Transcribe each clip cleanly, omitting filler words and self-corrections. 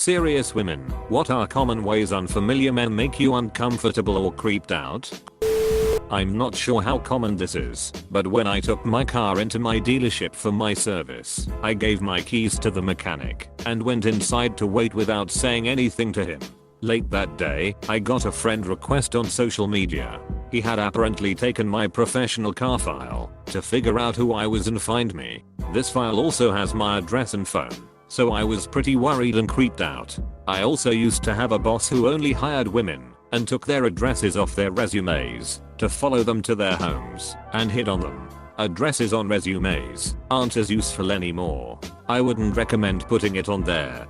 Serious women, what are common ways unfamiliar men make you uncomfortable or creeped out? I'm not sure how common this is, but when I took my car into my dealership for my service, I gave my keys to the mechanic and went inside to wait without saying anything to him. Late that day, I got a friend request on social media. He had apparently taken my professional car file to figure out who I was and find me. This file also has my address and phone, so I was pretty worried and creeped out. I also used to have a boss who only hired women and took their addresses off their resumes to follow them to their homes and hit on them. Addresses on resumes aren't as useful anymore. I wouldn't recommend putting it on there.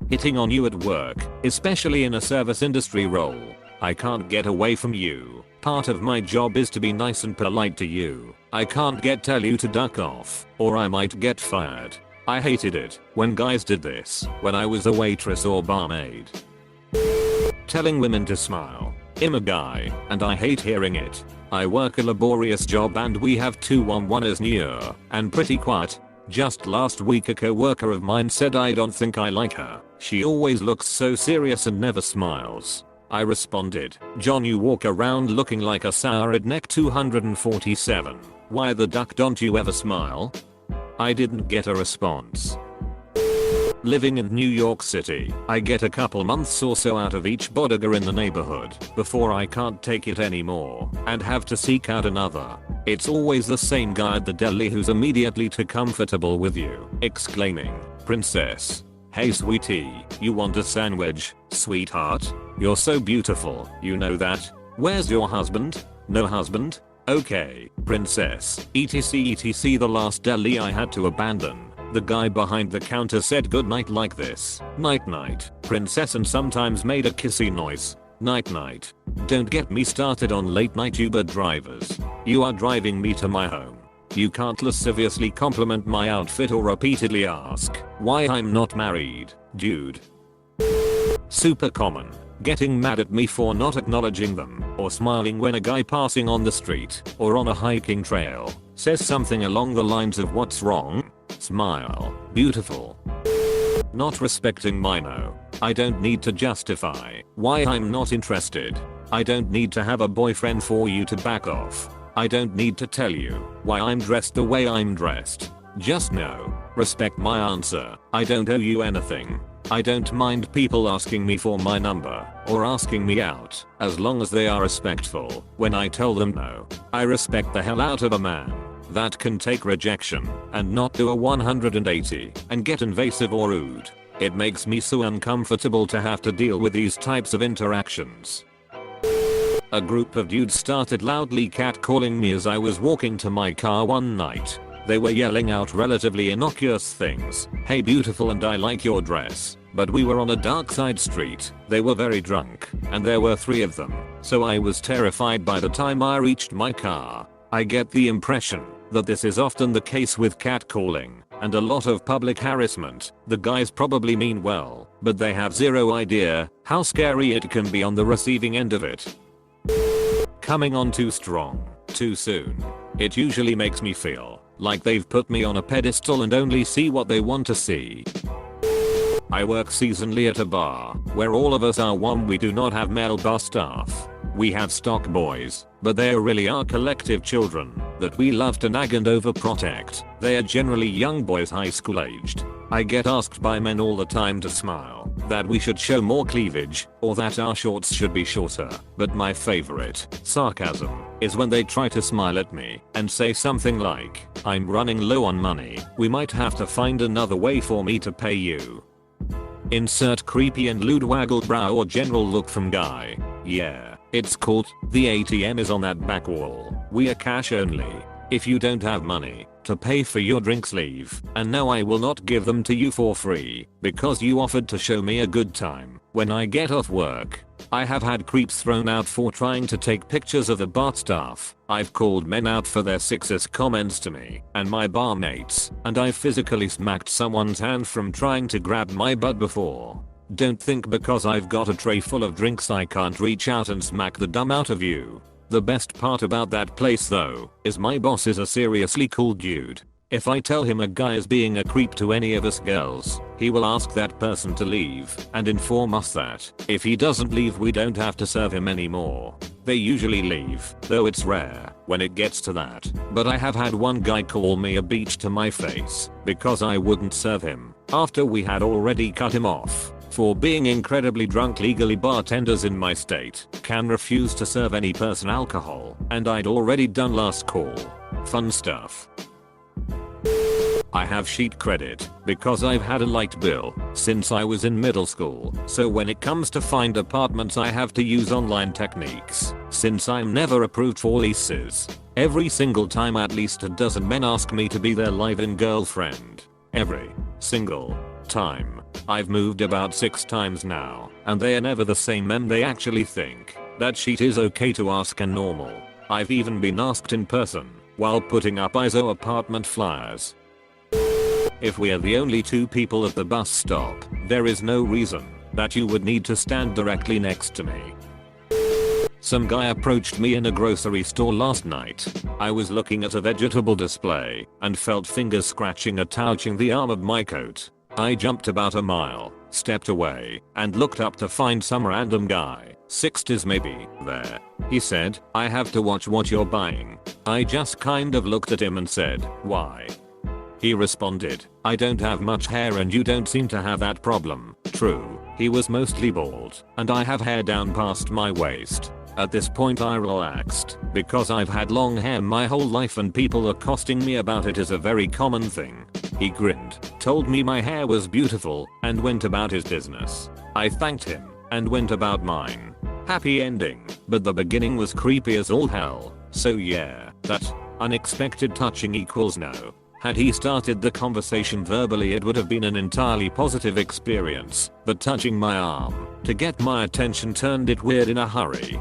Hitting on you at work, especially in a service industry role. I can't get away from you. Part of my job is to be nice and polite to you. I can't tell you to duck off, or I might get fired. I hated it when guys did this when I was a waitress or barmaid. Telling women to smile. I'm a guy, and I hate hearing it. I work a laborious job and we have two one-oneers near and pretty quiet. Just last week a co-worker of mine said I don't think I like her. She always looks so serious and never smiles. I responded, John, you walk around looking like a soured neck 247. Why the duck don't you ever smile? I didn't get a response. Living in New York City, I get a couple months or so out of each bodega in the neighborhood before I can't take it anymore and have to seek out another. It's always the same guy at the deli who's immediately too comfortable with you, exclaiming, "Princess. Hey sweetie, you want a sandwich, sweetheart? You're so beautiful, you know that? Where's your husband? No husband? Okay, princess, etc etc." The last deli I had to abandon, the guy behind the counter said goodnight like this, "Night night, princess," and sometimes made a kissy noise. Night night. Don't get me started on late night Uber drivers. You are driving me to my home. You can't lasciviously compliment my outfit or repeatedly ask why I'm not married, dude. Super common. Getting mad at me for not acknowledging them or smiling when a guy passing on the street or on a hiking trail says something along the lines of "What's wrong? Smile, beautiful." Not respecting my no. I don't need to justify why I'm not interested. I don't need to have a boyfriend for you to back off. I don't need to tell you why I'm dressed the way I'm dressed. Just know, respect my answer. I don't owe you anything. I don't mind people asking me for my number or asking me out as long as they are respectful when I tell them no. I respect the hell out of a man that can take rejection and not do a 180 and get invasive or rude. It makes me so uncomfortable to have to deal with these types of interactions. A group of dudes started loudly catcalling me as I was walking to my car one night. They were yelling out relatively innocuous things, "Hey beautiful," and "I like your dress." But we were on a dark side street, they were very drunk, and there were 3 of them, so I was terrified by the time I reached my car. I get the impression that this is often the case with catcalling and a lot of public harassment. The guys probably mean well, but they have zero idea how scary it can be on the receiving end of it. Coming on too strong, too soon. It usually makes me feel like they've put me on a pedestal and only see what they want to see. I work seasonally at a bar where all of us are one. We do not have male bar staff. We have stock boys, but they really are collective children that we love to nag and overprotect. They are generally young boys, high school aged. I get asked by men all the time to smile, that we should show more cleavage, or that our shorts should be shorter. But my favorite sarcasm is when they try to smile at me and say something like, "I'm running low on money. We might have to find another way for me to pay you." Insert creepy and lewd waggle brow or general look from guy. Yeah, it's called "The ATM is on that back wall. We are cash only. If you don't have money to pay for your drinks, leave. And no, I will not give them to you for free because you offered to show me a good time when I get off work." I have had creeps thrown out for trying to take pictures of the bar staff. I've called men out for their sexist comments to me and my barmates, and I physically smacked someone's hand from trying to grab my butt before. Don't think because I've got a tray full of drinks I can't reach out and smack the dumb out of you. The best part about that place though is my boss is a seriously cool dude. If I tell him a guy is being a creep to any of us girls, he will ask that person to leave and inform us that if he doesn't leave we don't have to serve him anymore. They usually leave, though it's rare when it gets to that. But I have had one guy call me a beach to my face because I wouldn't serve him after we had already cut him off. For being incredibly drunk. Legally, bartenders in my state can refuse to serve any person alcohol, and I'd already done last call. Fun stuff. I have sheet credit because I've had a light bill since I was in middle school, so when it comes to find apartments I have to use online techniques since I'm never approved for leases. Every single time at least a dozen men ask me to be their live-in girlfriend. Every single time. I've moved about 6 times now, and they are never the same men. They actually think that sheet is okay to ask and normal. I've even been asked in person while putting up ISO apartment flyers. If we are the only 2 people at the bus stop, there is no reason that you would need to stand directly next to me. Some guy approached me in a grocery store last night. I was looking at a vegetable display and felt fingers scratching and touching the arm of my coat. I jumped about a mile, stepped away, and looked up to find some random guy, 60s maybe, there. He said, "I have to watch what you're buying." I just kind of looked at him and said, "Why?" He responded, "I don't have much hair and you don't seem to have that problem." True, he was mostly bald, and I have hair down past my waist. At this point I relaxed, because I've had long hair my whole life and people accosting me about it is a very common thing. He grinned, told me my hair was beautiful, and went about his business. I thanked him, and went about mine. Happy ending, but the beginning was creepy as all hell, so yeah, that unexpected touching equals no. Had he started the conversation verbally it would have been an entirely positive experience, but touching my arm to get my attention turned it weird in a hurry.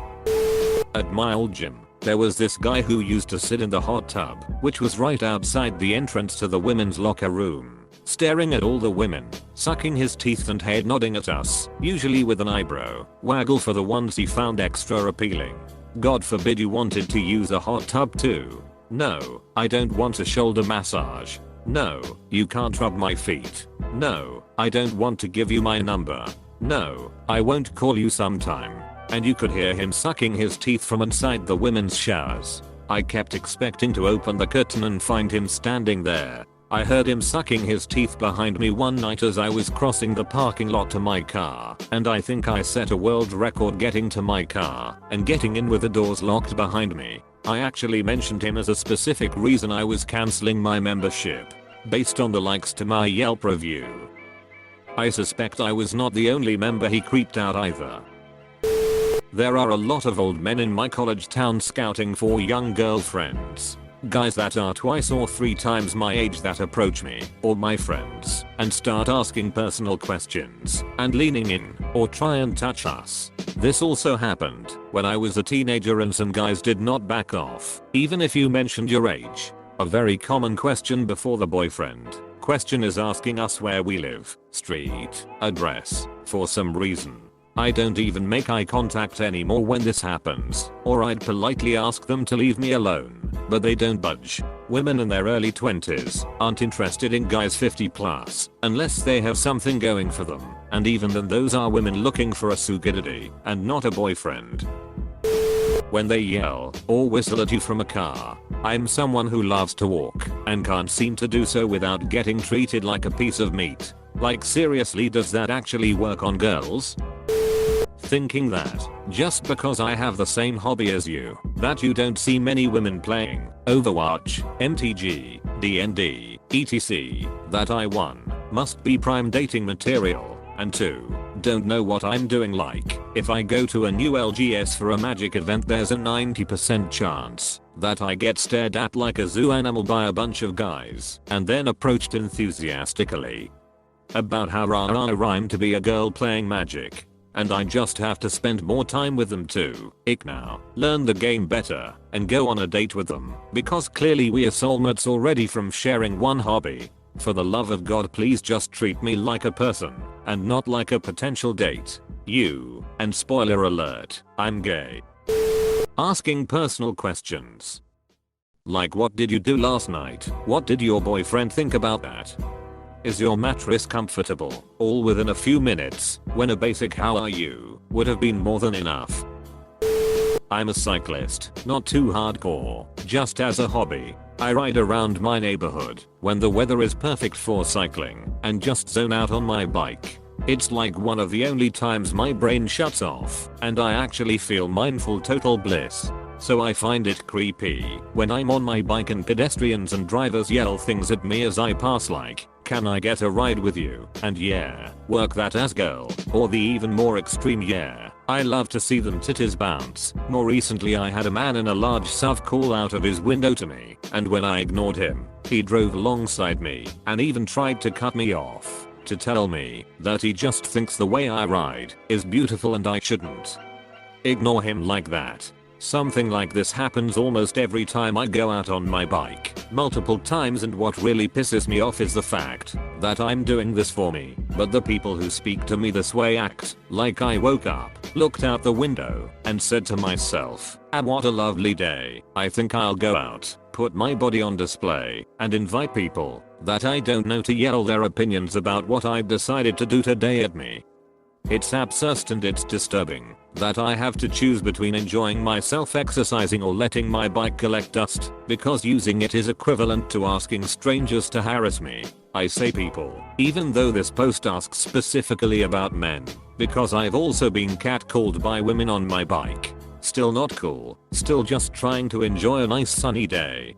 At my old gym, there was this guy who used to sit in the hot tub, which was right outside the entrance to the women's locker room, staring at all the women, sucking his teeth and head nodding at us, usually with an eyebrow waggle for the ones he found extra appealing. God forbid you wanted to use a hot tub too. No, I don't want a shoulder massage. No, you can't rub my feet. No, I don't want to give you my number. No, I won't call you sometime. And you could hear him sucking his teeth from inside the women's showers. I kept expecting to open the curtain and find him standing there. I heard him sucking his teeth behind me one night as I was crossing the parking lot to my car, and I think I set a world record getting to my car and getting in with the doors locked behind me. I actually mentioned him as a specific reason I was canceling my membership, based on the likes to my Yelp review. I suspect I was not the only member he creeped out either. There are a lot of old men in my college town scouting for young girlfriends. Guys that are 2 or 3 times my age that approach me, or my friends, and start asking personal questions, and leaning in, or try and touch us. This also happened when I was a teenager and some guys did not back off, even if you mentioned your age. A very common question before the boyfriend question is asking us where we live, street, address, for some reason. I don't even make eye contact anymore when this happens, or I'd politely ask them to leave me alone, but they don't budge. Women in their early 20s aren't interested in guys 50 plus, unless they have something going for them, and even then those are women looking for a sugar daddy, and not a boyfriend. When they yell or whistle at you from a car, I'm someone who loves to walk, and can't seem to do so without getting treated like a piece of meat. Like seriously, does that actually work on girls? Thinking that, just because I have the same hobby as you, that you don't see many women playing Overwatch, MTG, D&D, etc, that I 1, must be prime dating material, and 2, don't know what I'm doing. Like, if I go to a new LGS for a magic event there's a 90% chance that I get stared at like a zoo animal by a bunch of guys, and then approached enthusiastically about how rah I rhyme to be a girl playing magic. And I just have to spend more time with them too. Ick now. Learn the game better and go on a date with them, because clearly we are soulmates already from sharing one hobby. For the love of God, please just treat me like a person and not like a potential date. You, and spoiler alert, I'm gay. Asking personal questions. Like, what did you do last night? What did your boyfriend think about that? Is your mattress comfortable? All within a few minutes, when a basic "how are you" would have been more than enough. I'm a cyclist, not too hardcore, just as a hobby. I ride around my neighborhood when the weather is perfect for cycling and just zone out on my bike. It's like one of the only times my brain shuts off and I actually feel mindful total bliss. So I find it creepy when I'm on my bike and pedestrians and drivers yell things at me as I pass like, "Can I get a ride with you?" and "Yeah, work that ass girl," or the even more extreme "Yeah, I love to see them titties bounce." More recently I had a man in a large SUV call out of his window to me, and when I ignored him, he drove alongside me and even tried to cut me off to tell me that he just thinks the way I ride is beautiful and I shouldn't ignore him like that. Something like this happens almost every time I go out on my bike, multiple times, and what really pisses me off is the fact that I'm doing this for me, but the people who speak to me this way act like I woke up, looked out the window, and said to myself, "Ah, what a lovely day, I think I'll go out, put my body on display, and invite people that I don't know to yell their opinions about what I've decided to do today at me." It's absurd and it's disturbing that I have to choose between enjoying myself exercising or letting my bike collect dust, because using it is equivalent to asking strangers to harass me. I say people, even though this post asks specifically about men, because I've also been catcalled by women on my bike. Still not cool, still just trying to enjoy a nice sunny day.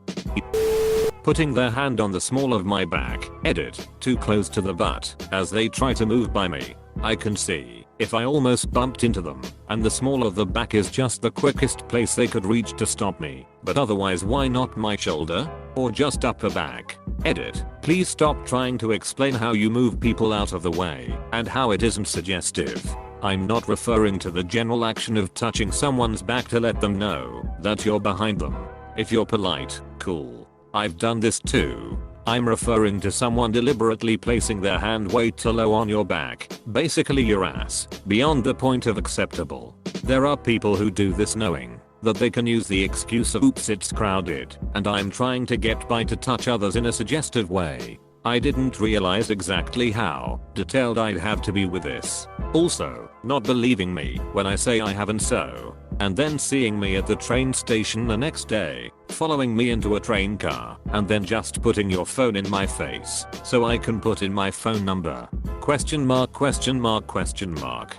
Putting their hand on the small of my back, edit, too close to the butt, as they try to move by me. I can see if I almost bumped into them, and the small of the back is just the quickest place they could reach to stop me, but otherwise why not my shoulder? Or just upper back? Edit, please stop trying to explain how you move people out of the way, and how it isn't suggestive. I'm not referring to the general action of touching someone's back to let them know that you're behind them. If you're polite, cool. I've done this too. I'm referring to someone deliberately placing their hand way too low on your back, basically your ass, beyond the point of acceptable. There are people who do this knowing that they can use the excuse of "oops, it's crowded, and I'm trying to get by" to touch others in a suggestive way. I didn't realize exactly how detailed I'd have to be with this. Also, not believing me when I say I haven't, so, and then seeing me at the train station the next day, following me into a train car, and then just putting your phone in my face so I can put in my phone number. Question mark, question mark, question mark.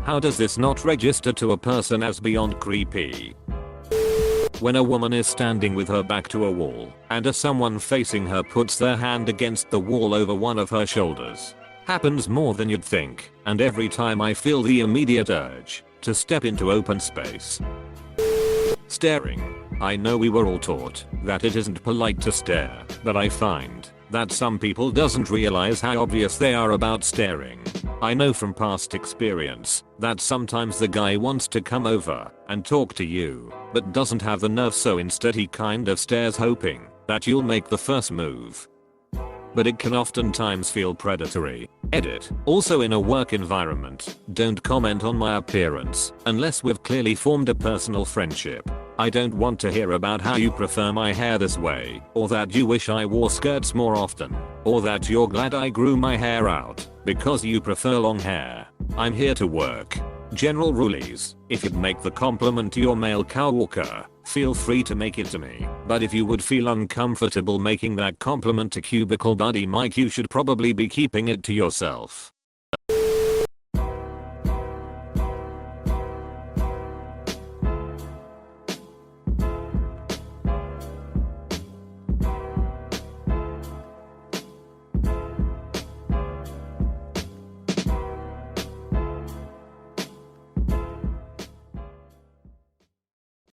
How does this not register to a person as beyond creepy? When a woman is standing with her back to a wall, and someone facing her puts their hand against the wall over one of her shoulders. Happens more than you'd think, and every time I feel the immediate urge to step into open space. Staring. I know we were all taught that it isn't polite to stare, but I find that some people doesn't realize how obvious they are about staring. I know from past experience that sometimes the guy wants to come over and talk to you, but doesn't have the nerve, so instead he kind of stares hoping that you'll make the first move. But it can oftentimes feel predatory. Edit. Also, in a work environment, don't comment on my appearance unless we've clearly formed a personal friendship. I don't want to hear about how you prefer my hair this way, or that you wish I wore skirts more often, or that you're glad I grew my hair out because you prefer long hair. I'm here to work. General rules: if you'd make the compliment to your male coworker, feel free to make it to me. But if you would feel uncomfortable making that compliment to cubicle buddy Mike, you should probably be keeping it to yourself.